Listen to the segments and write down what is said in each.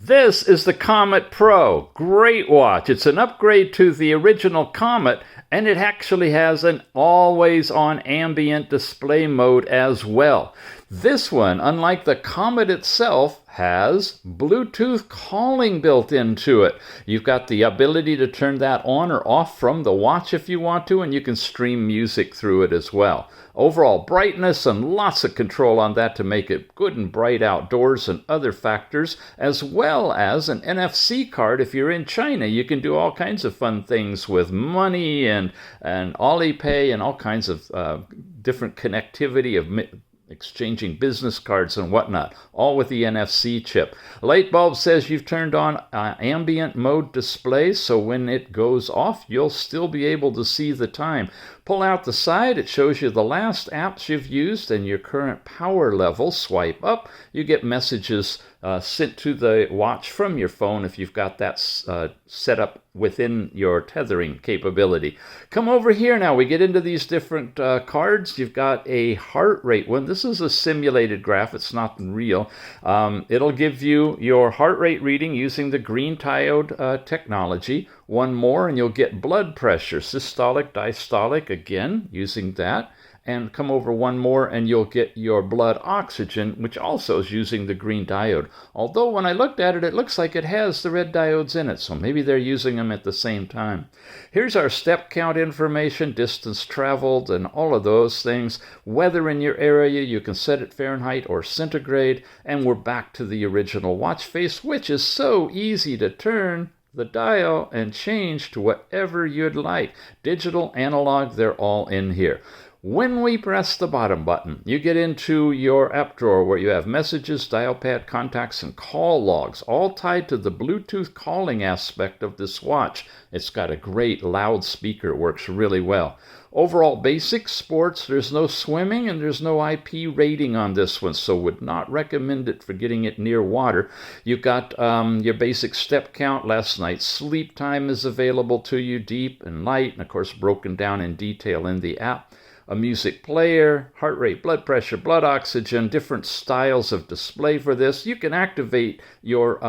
This is the Comet Pro. Great watch. It's an upgrade to the original Comet, and it actually has an always-on ambient display mode as well. This one, unlike the Comet itself, has Bluetooth calling built into it. You've got the ability to turn that on or off from the watch if you want to, and you can stream music through it as well. Overall brightness and lots of control on that to make it good and bright outdoors and other factors, as well as an NFC card. If you're in China, you can do all kinds of fun things with money and Alipay and all kinds of different connectivity of exchanging business cards and whatnot, all with the NFC chip. Light bulb says you've turned on ambient mode display, so when it goes off, you'll still be able to see the time. Pull out the side, it shows you the last apps you've used and your current power level. Swipe up, you get messages sent to the watch from your phone if you've got that set up within your tethering capability. Come over here now, we get into these different cards. You've got a heart rate one. This is a simulated graph, it's not real. It'll give you your heart rate reading using the green diode technology. One more and you'll get blood pressure, systolic, diastolic, again using that. And come over one more and you'll get your blood oxygen, which also is using the green diode. Although when I looked at it, it looks like it has the red diodes in it, so maybe they're using them at the same time. Here's our step count information, distance traveled, and all of those things. Weather in your area, you can set it Fahrenheit or centigrade, and we're back to the original watch face, which is so easy to turn the dial and change to whatever you'd like. Digital, analog, they're all in here. When we press the bottom button, you get into your app drawer where you have messages, dial pad, contacts, and call logs, all tied to the Bluetooth calling aspect of this watch. It's got a great loudspeaker, it works really well. Overall basic sports, there's no swimming and there's no IP rating on this one, so would not recommend it for getting it near water. You've got your basic step count, last night's sleep time is available to you, deep and light, and of course broken down in detail in the app. A music player, heart rate, blood pressure, blood oxygen, different styles of display for this. You can activate your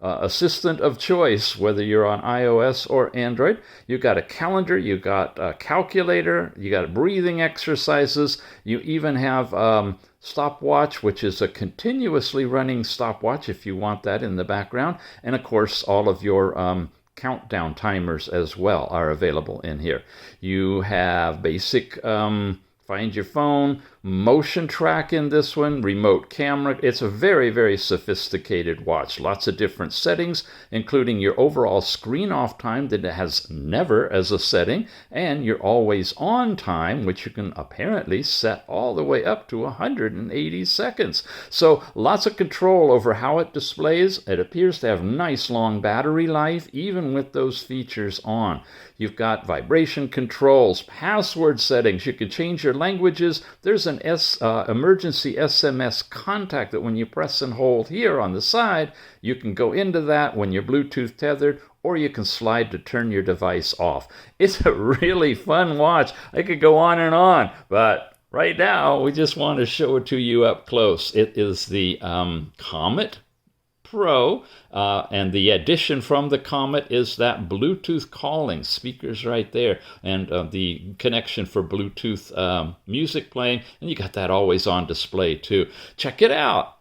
assistant of choice, whether you're on iOS or Android. You've got a calendar, you've got a calculator, you got breathing exercises. You even have stopwatch, which is a continuously running stopwatch if you want that in the background. And of course, all of your countdown timers as well are available in here. You have basic find your phone, motion track in this one, remote camera. It's a very, very sophisticated watch. Lots of different settings, including your overall screen off time that it has never as a setting, and your always on time, which you can apparently set all the way up to 180 seconds. So lots of control over how it displays. It appears to have nice long battery life, even with those features on. You've got vibration controls, password settings. You can change your languages. There's an emergency SMS contact that when you press and hold here on the side, you can go into that when you're Bluetooth tethered, or you can slide to turn your device off. It's a really fun watch. I could go on, but right now we just want to show it to you up close. It is the Comet Pro, and the addition from the Comet is that Bluetooth calling, speakers right there, and the connection for Bluetooth music playing, and you got that always on display too. Check it out.